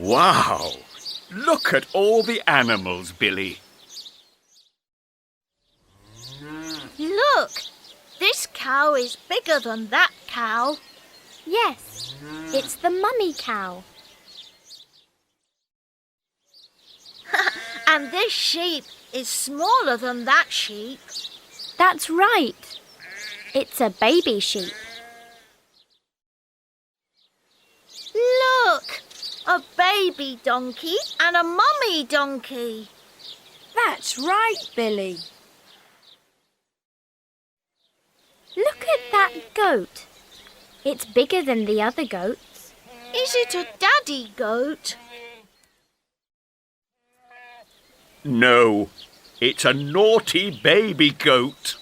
Wow! Look at all the animals, Billy. Look! This cow is bigger than that cow. Yes, it's the mummy cow. And this sheep is smaller than that sheep. That's right. It's a baby sheep. Look! A baby donkey and a mummy donkey. That's right, Billy. Look at that goat. It's bigger than the other goats. Is it a daddy goat? No, it's a naughty baby goat.